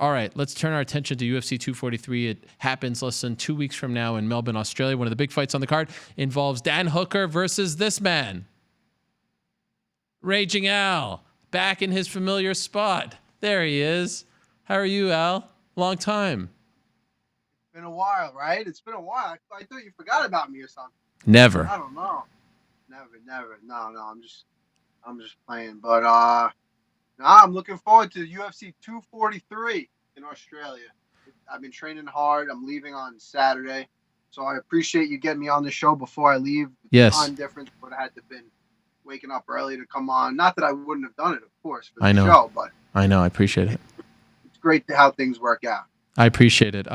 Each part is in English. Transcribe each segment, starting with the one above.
All right, let's turn our attention to UFC 243. It happens less than 2 weeks from now in Melbourne, Australia. One of the big fights on the card involves Dan Hooker versus this man, Raging Al, back in his familiar spot. There he is. How are you, Al? Long time. Been a while, right? It's been a while. I thought you forgot about me or something. Never. I don't know. Never. No. I'm just playing. But I'm looking forward to UFC 243 in Australia. I've been training hard. I'm leaving on Saturday, so I appreciate you getting me on the show before I leave. Yes. Time difference, but I had to been waking up early to come on. Not that I wouldn't have done it, of course, for the I know. show, but I know. I appreciate it. it's great how things work out. I appreciate it.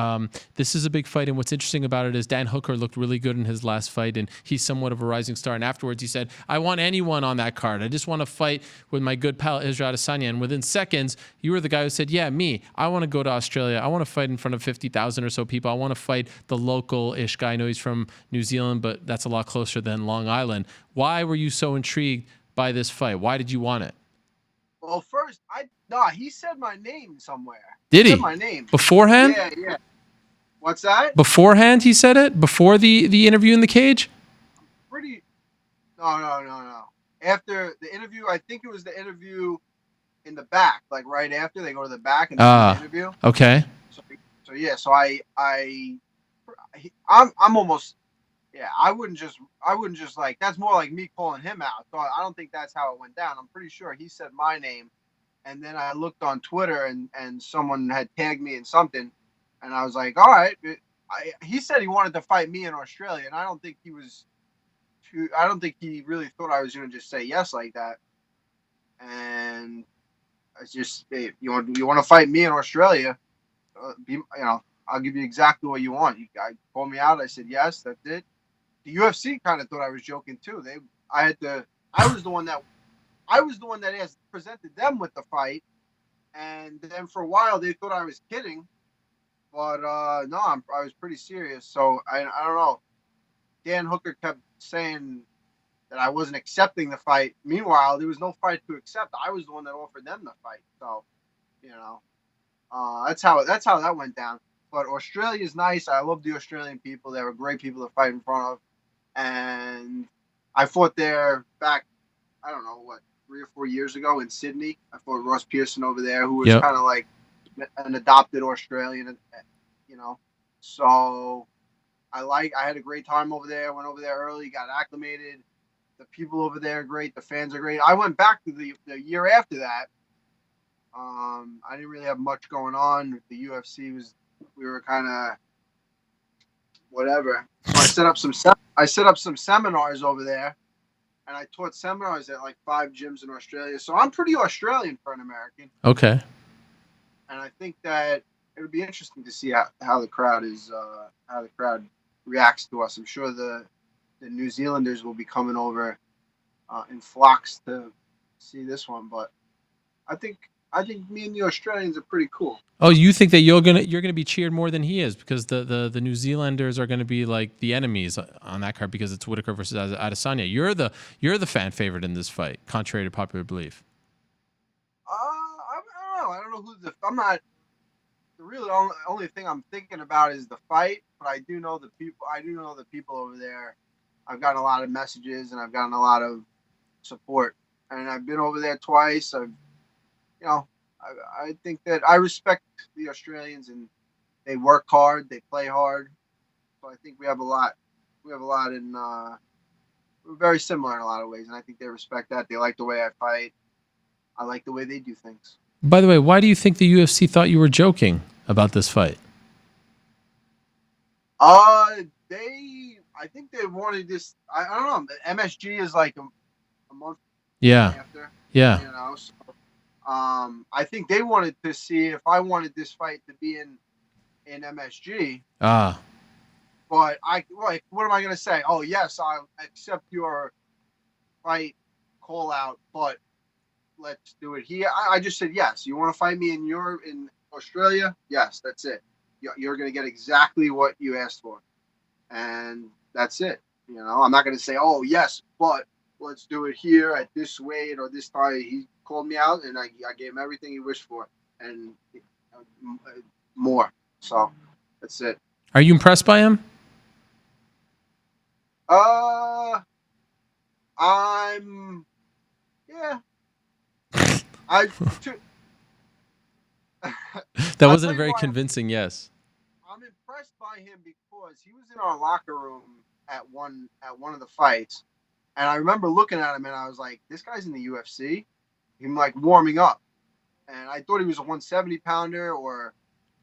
This is a big fight, and what's interesting about it is Dan Hooker looked really good in his last fight, and he's somewhat of a rising star. And afterwards, he said, I want anyone on that card. I just want to fight with my good pal, Israel Adesanya. And within seconds, you were the guy who said, yeah, me. I want to go to Australia. I want to fight in front of 50,000 or so people. I want to fight the local-ish guy. I know he's from New Zealand, but that's a lot closer than Long Island. Why were you so intrigued by this fight? Why did you want it? Well, first, he said my name somewhere. Did he? Said my name Beforehand? Yeah. What's that? Beforehand, he said it? Before the interview in the cage? No. After the interview, I think it was the interview in the back, like right after they go to the back and do the interview. Okay. So I'm almost. Yeah, I wouldn't just like, that's more like me calling him out. So I don't think that's how it went down. I'm pretty sure he said my name, and then I looked on Twitter and someone had tagged me in something, and I was like, all right. He said he wanted to fight me in Australia, and I don't think he really thought I was going to just say yes like that. And it's just, hey, you want to fight me in Australia? I'll give you exactly what you want. You guys called me out. I said yes. That's it. The UFC kind of thought I was joking too. I was the one that presented them with the fight, and then for a while they thought I was kidding, but no, I was pretty serious. So I don't know. Dan Hooker kept saying that I wasn't accepting the fight. Meanwhile, there was no fight to accept. I was the one that offered them the fight. So, that's how that went down. But Australia is nice. I love the Australian people. They were great people to fight in front of. And I fought there back, I don't know, 3 or 4 years ago in Sydney. I fought Ross Pearson over there, who was kind of like an adopted Australian, So I had a great time over there. Went over there early, got acclimated. The people over there are great. The fans are great. I went back to the year after that. I didn't really have much going on. The UFC we were kind of whatever. So I set up some seminars over there, and I taught seminars at like 5 gyms in Australia. So I'm pretty Australian for an American. Okay. And I think that it would be interesting to see how the crowd reacts to us. I'm sure the New Zealanders will be coming over in flocks to see this one, but I think me and the Australians are pretty cool. Oh, you think that you're gonna be cheered more than he is, because the New Zealanders are gonna be like the enemies on that card because it's Whitaker versus Adesanya. You're the fan favorite in this fight, contrary to popular belief. I don't know I'm not. The real only thing I'm thinking about is the fight, but I do know the people over there. I've gotten a lot of messages and I've gotten a lot of support, and I've been over there twice. I think that I respect the Australians, and they work hard, they play hard. So I think we have a lot in. We're very similar in a lot of ways, and I think they respect that. They like the way I fight. I like the way they do things. By the way, why do you think the UFC thought you were joking about this fight? I think they wanted this. I don't know. MSG is like a month after. Yeah. So, I think they wanted to see if I wanted this fight to be in MSG. But what am I going to say? Oh, yes, I accept your fight call out, but let's do it here. I just said yes. You want to fight me in Australia? Yes, that's it. You're going to get exactly what you asked for, and that's it. I'm not going to say, oh yes, but let's do it here at this weight or this time. He called me out, and I gave him everything he wished for, and more. So that's it. Are you impressed by him? Uh, I'm yeah. I to, That I'll wasn't tell a you very why convincing yes. I'm impressed by him because he was in our locker room at one of the fights, and I remember looking at him and I was like, this guy's in the UFC. Him like warming up, and I thought he was a 170 pounder or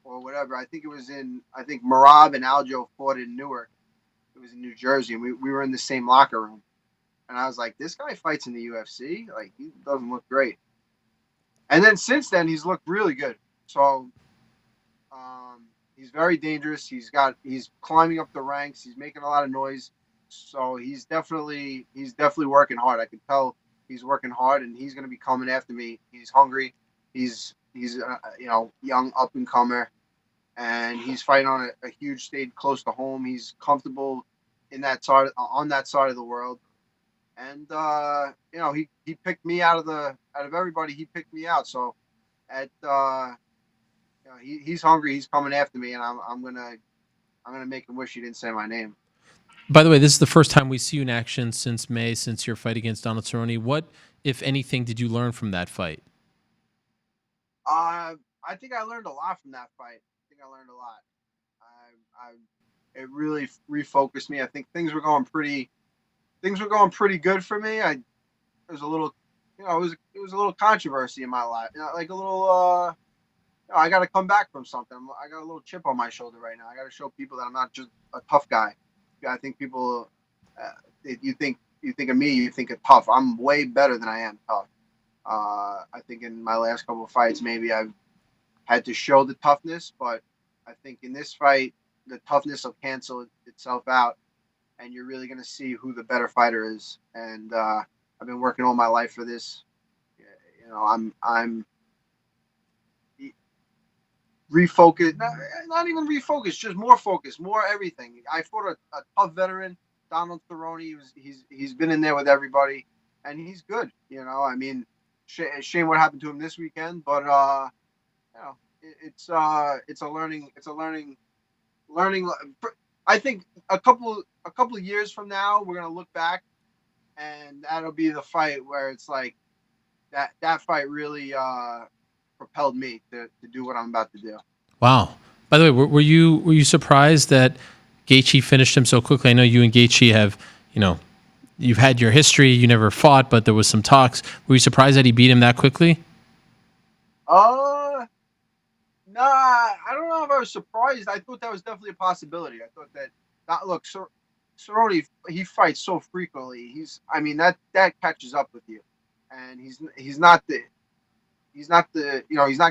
whatever. I think it was I think Marab and Aljo fought in Newark. It was in New Jersey, and we were in the same locker room. And I was like, this guy fights in the UFC. Like, he doesn't look great. And then since then, he's looked really good. So he's very dangerous. He's climbing up the ranks. He's making a lot of noise. So he's definitely working hard. I can tell he's working hard, and he's going to be coming after me. He's hungry. He's young up and comer, and he's fighting on a huge stage close to home. He's comfortable in that side on that side of the world, and he picked me out of everybody. He picked me out. So at he's hungry. He's coming after me, and I'm gonna make him wish he didn't say my name. By the way, this is the first time we see you in action since May, since your fight against Donald Cerrone. What, if anything, did you learn from that fight? I think I learned a lot from that fight. I think I learned a lot. It really refocused me. I think things were going pretty good for me. There was a little, it was a little controversy in my life. Like a little, I got to come back from something. I got a little chip on my shoulder right now. I got to show people that I'm not just a tough guy. I think people, if you think of me, you think of tough. I'm way better than I am tough. I think in my last couple of fights, maybe I've had to show the toughness, but I think in this fight, the toughness will cancel itself out, and you're really going to see who the better fighter is. And I've been working all my life for this. I'm refocused, not even refocused, just more focused, more everything. I fought a tough veteran, Donald Cerrone. He's been in there with everybody, and he's good. I mean, shame what happened to him this weekend, but it's a learning. I think a couple of years from now, we're gonna look back, and that'll be the fight where it's like that fight really propelled me to do what I'm about to do. Wow. By the way, were you surprised that Gaethje finished him so quickly? I know you and Gaethje have, you've had your history. You never fought, but there was some talks. Were you surprised that he beat him that quickly? Uh, nah, I don't know if I was surprised. I thought that was definitely a possibility. I thought that, look, Cerrone, he fights so frequently. I mean, that catches up with you, and he's not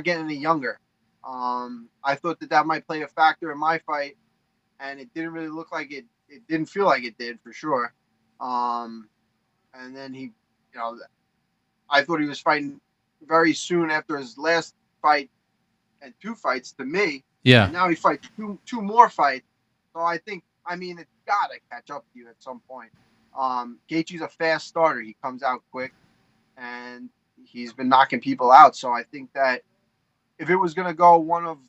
getting any younger. I thought that might play a factor in my fight, and it didn't really look like it. It didn't feel like it did for sure. Um, and then I thought he was fighting very soon after his last fight and two fights to me, Yeah. and now he fights two more fights. So I mean, it's gotta catch up to you at some point. Gaethje's a fast starter. He comes out quick, and he's been knocking people out. So I think that if it was gonna go one of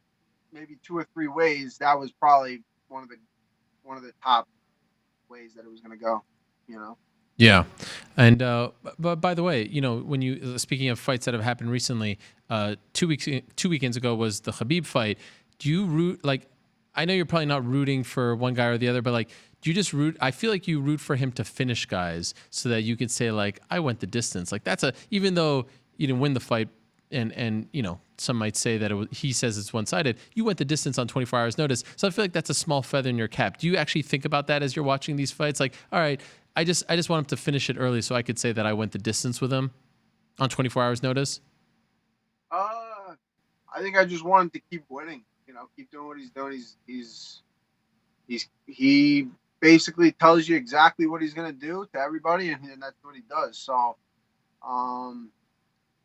maybe two or three ways, that was probably one of the top ways that it was gonna go. You know. Yeah, and but by the way, when you speaking of fights that have happened recently, 2 weekends ago was the Khabib fight. Do you root like? I know you're probably not rooting for one guy or the other, but like, do you just root? I feel like you root for him to finish guys so that you could say like, I went the distance. Like even though you didn't win the fight, and some might say that he says it's one sided. You went the distance on 24 hours notice, so I feel like that's a small feather in your cap. Do you actually think about that as you're watching these fights? Like, all right. I just want him to finish it early so I could say that I went the distance with him on 24 hours notice. I think I just want him to keep winning. Keep doing what he's doing. He basically tells you exactly what he's gonna do to everybody, and that's what he does. So,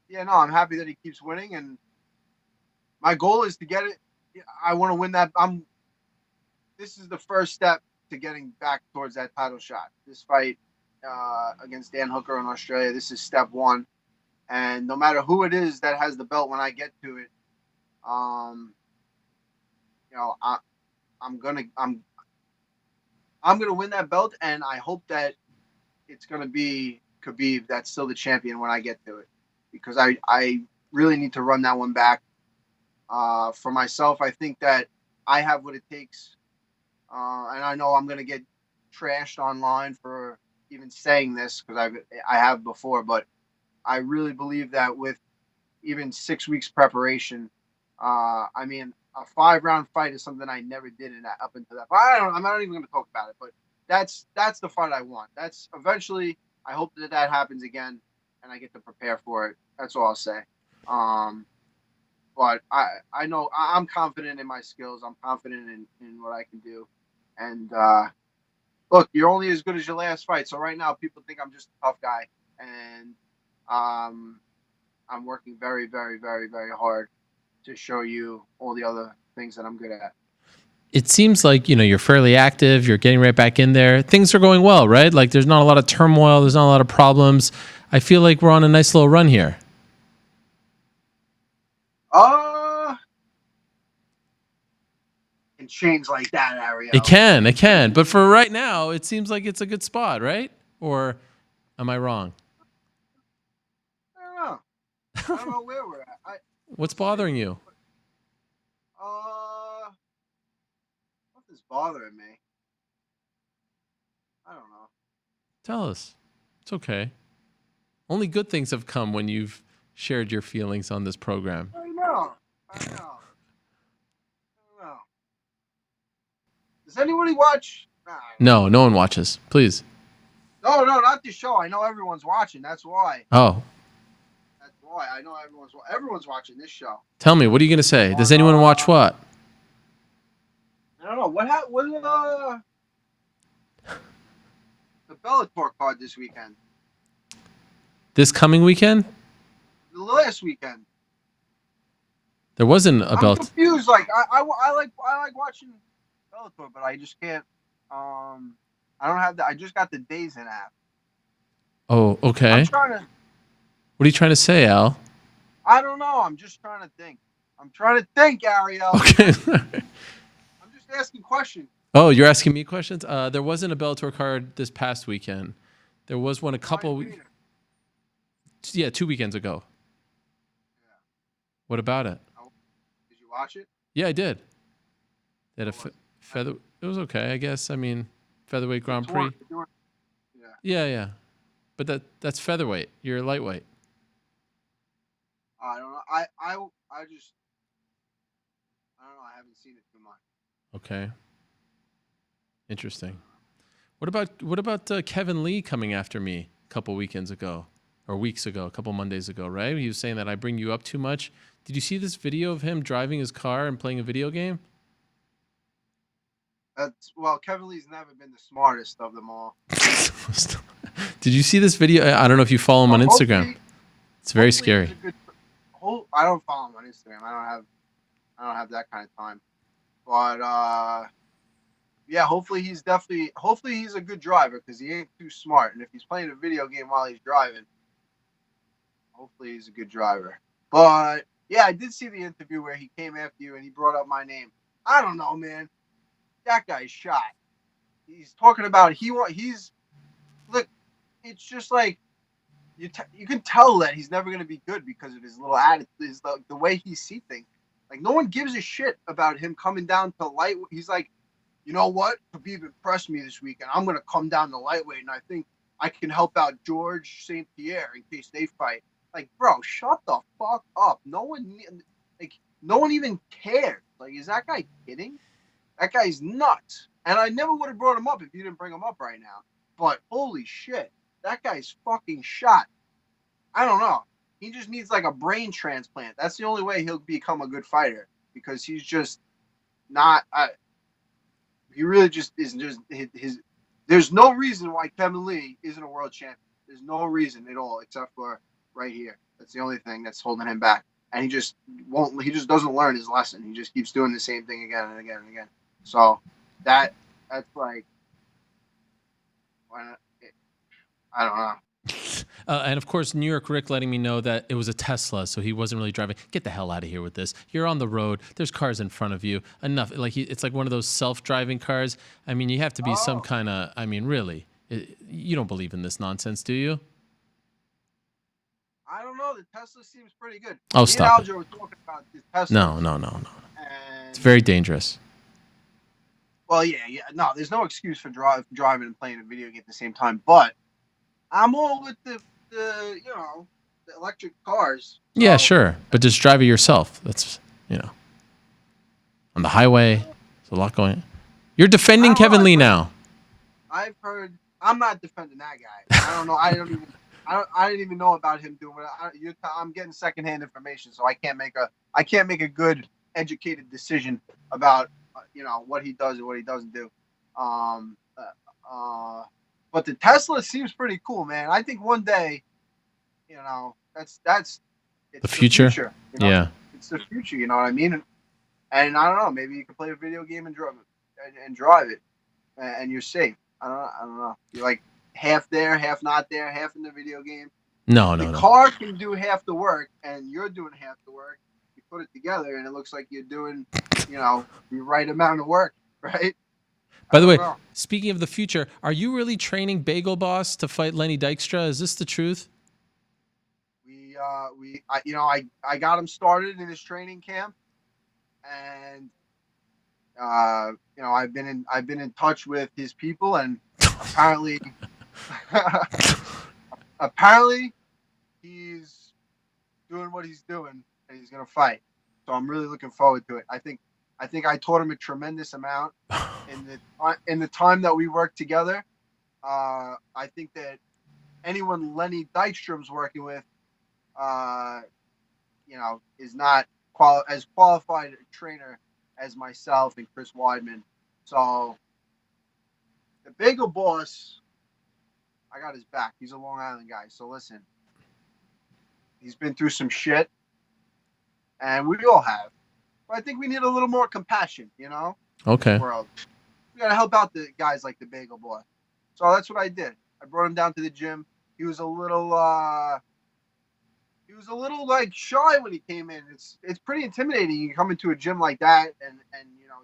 yeah, no, I'm happy that he keeps winning, and my goal is to get it. I want to win that. This is the first step to getting back towards that title shot. This fight against Dan Hooker in Australia, this is step one. And no matter who it is that has the belt when I get to it, You know, I'm gonna I'm gonna win that belt, and I hope that it's gonna be Khabib that's still the champion when I get to it, because I really need to run that one back. For myself, I think that I have what it takes, and I know I'm gonna get trashed online for even saying this because I have before, but I really believe that with even 6 weeks preparation, I mean, a 5 round fight is something I never did in that up until that. But I'm not even going to talk about it. But that's the fight I want. That's eventually. I hope that happens again, and I get to prepare for it. That's all I'll say. Um, but I know I'm confident in my skills. I'm confident in what I can do. And look, you're only as good as your last fight. So right now, people think I'm just a tough guy, and um, I'm working very, very, very, very hard to show you all the other things that I'm good at. It seems like, you're fairly active. You're getting right back in there. Things are going well, right? Like there's not a lot of turmoil. There's not a lot of problems. I feel like we're on a nice little run here. Can change like that, Ariel. It can. But for right now, it seems like it's a good spot, right? Or am I wrong? I don't know where we're at. What's bothering you? Nothing's bothering me. I don't know. Tell us. It's okay. Only good things have come when you've shared your feelings on this program. I know. Does anybody watch? No one watches. Please. No, not this show. I know everyone's watching. That's why. Oh. That's why. I know everyone's watching this show. Tell me, what are you going to say? Does anyone watch what? I don't know. What the Bellator card this weekend? This coming weekend? The last weekend. There wasn't a belt. I'm confused. Like I like watching Bellator, but I just can't. I don't have I just got the Days in app. Oh, okay. What are you trying to say, Al? I don't know. I'm just trying to think. Ariel. Okay. I'm just asking questions. Oh, you're asking me questions? There wasn't a Bellator card this past weekend. There was one a couple. Yeah, 2 weekends ago. Yeah. What about it? Did you watch it? Yeah, I did. They had feather. It was okay, I guess. I mean, featherweight Grand Prix. Yeah. But that's featherweight. You're lightweight. I don't know. I don't know. I haven't seen it too much. Okay. Interesting. What about Kevin Lee coming after me a couple weekends ago, or weeks ago, a couple Mondays ago, right? He was saying that I bring you up too much. Did you see this video of him driving his car and playing a video game? Kevin Lee's never been the smartest of them all. Did you see this video? I don't know if you follow him on Instagram. It's very scary. I don't follow him on Instagram. I don't have that kind of time. But yeah, hopefully he's a good driver, because he ain't too smart. And if he's playing a video game while he's driving, hopefully he's a good driver. But yeah, I did see the interview where he came after you and he brought up my name. I don't know, man. That guy's shot. He's talking about look. It's just like you can tell that he's never going to be good because of his little attitude, the way he sees things. Like, no one gives a shit about him coming down to lightweight. He's like, you know what? Khabib impressed me this week, and I'm going to come down to lightweight, and I think I can help out George St. Pierre in case they fight. Like, bro, shut the fuck up. No one even cares. Like, is that guy kidding? That guy's nuts. And I never would have brought him up if you didn't bring him up right now. But holy shit, that guy's fucking shot. I don't know. He just needs like a brain transplant. That's the only way he'll become a good fighter, because he's just not. He really just isn't. There's no reason why Kevin Lee isn't a world champion. There's no reason at all, except for right here. That's the only thing that's holding him back. And he just won't. He just doesn't learn his lesson. He just keeps doing the same thing again and again and again. So that's like, I don't know. And of course, New York Rick letting me know that it was a Tesla, so he wasn't really driving. Get the hell out of here with this. You're on the road. There's cars in front of you. Enough. It's like one of those self-driving cars. I mean, you have to be some kind of. I mean, really, you don't believe in this nonsense, do you? I don't know. The Tesla seems pretty good. Oh, Me stop and Aljo were talking about this Tesla. No. It's very dangerous. Well, yeah. No, there's no excuse for driving and playing a video game at the same time. But I'm all with the the electric cars. So. Yeah, sure, but just drive it yourself. That's on the highway. There's a lot going. You're defending Kevin Lee now. I've heard. I'm not defending that guy. I don't know. I didn't even know about him doing it. I'm getting secondhand information, so I can't make a good educated decision about what he does and what he doesn't do. But the Tesla seems pretty cool, man. I think one day, that's it's the future. Yeah, it's the future. You know what I mean? And I don't know. Maybe you can play a video game and drive it, and you're safe. I don't know. You're like half there, half not there, half in the video game. No. The car can do half the work, and you're doing half the work. You put it together, and it looks like you're doing, the right amount of work, right? By the way, speaking of the future, are you really training Bagel Boss to fight Lenny Dykstra? Is this the truth? I got him started in his training camp, and I've been in touch with his people, and apparently he's doing what he's doing, and he's gonna fight. So I'm really looking forward to it. I think I taught him a tremendous amount in the time that we worked together. I think that anyone Lenny Dykstrom's working with, is not as qualified a trainer as myself and Chris Weidman. So the Bagel Boss, I got his back. He's a Long Island guy. So listen, he's been through some shit, and we all have. But I think we need a little more compassion, Okay. In the world. We got to help out the guys like the Bagel Boy. So that's what I did. I brought him down to the gym. He was a little like shy when he came in. It's pretty intimidating. You come into a gym like that, and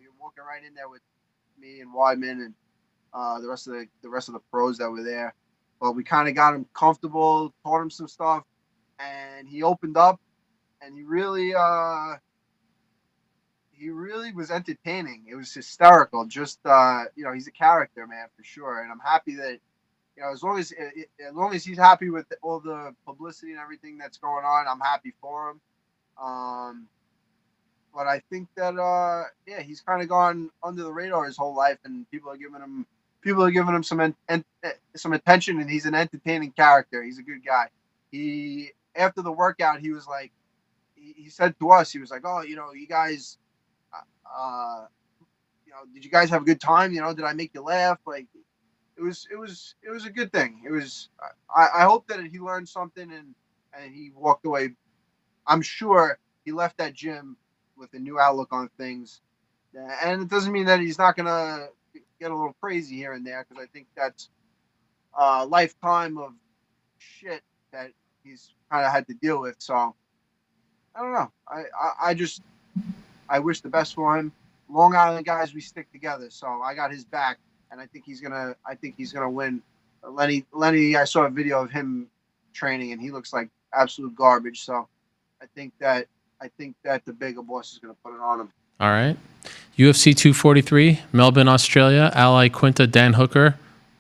you're walking right in there with me and Weidman and the rest of the pros that were there. But we kind of got him comfortable, taught him some stuff, and he opened up, and he really was entertaining. It was hysterical. Just he's a character, man, for sure. And I'm happy that as long as he's happy with all the publicity and everything that's going on, I'm happy for him. But I think that he's kind of gone under the radar his whole life, and people are giving him some attention, and he's an entertaining character. He's a good guy. After the workout, he was like, he said to us, he was like, "Oh, you guys, did you guys have a good time? Did I make you laugh? Like, it was a good thing. It was. I hope that he learned something and he walked away. I'm sure he left that gym with a new outlook on things, and it doesn't mean that he's not gonna get a little crazy here and there, because I think that's a lifetime of shit that he's kind of had to deal with. So I don't know. I wish the best for him. Long Island guys, we stick together. So I got his back, and I think he's gonna win. Lenny, I saw a video of him training, and he looks like absolute garbage. So I think that the Bagel Boss is gonna put it on him. All right. UFC 243, Melbourne, Australia. Iaquinta, Dan Hooker.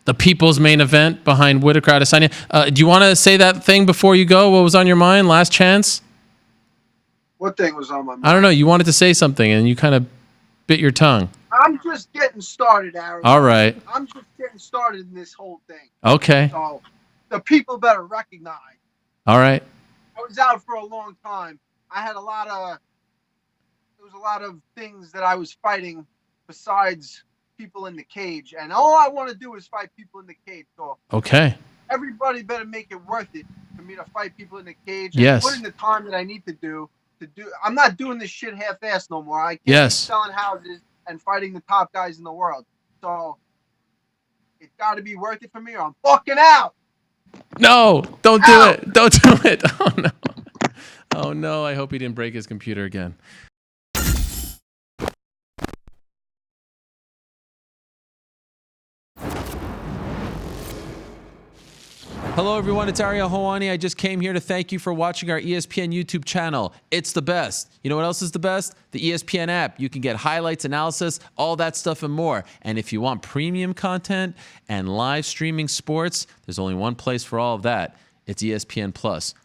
The people's main event behind Whitaker Adesanya. Do you want to say that thing before you go? What was on your mind? Last chance? What thing was on my mind? I don't know. You wanted to say something, and you kind of bit your tongue. I'm just getting started, Ariel. All right. I'm just getting started in this whole thing. Okay. So the people better recognize. All right. I was out for a long time. There was a lot of things that I was fighting besides people in the cage, and all I want to do is fight people in the cage. So okay. Everybody better make it worth it for me to fight people in the cage. Yes. And put in the time that I need to do. I'm not doing this shit half-assed no more. I can't keep selling houses and fighting the top guys in the world. So it's got to be worth it for me, or I'm fucking out. No, don't do Ow. it. Don't do it. Oh, no. Oh, no. I hope he didn't break his computer again. Hello, everyone. It's Ariel Helwani. I just came here to thank you for watching our ESPN YouTube channel. It's the best. You know what else is the best? The ESPN app. You can get highlights, analysis, all that stuff and more. And if you want premium content and live streaming sports, there's only one place for all of that. It's ESPN Plus.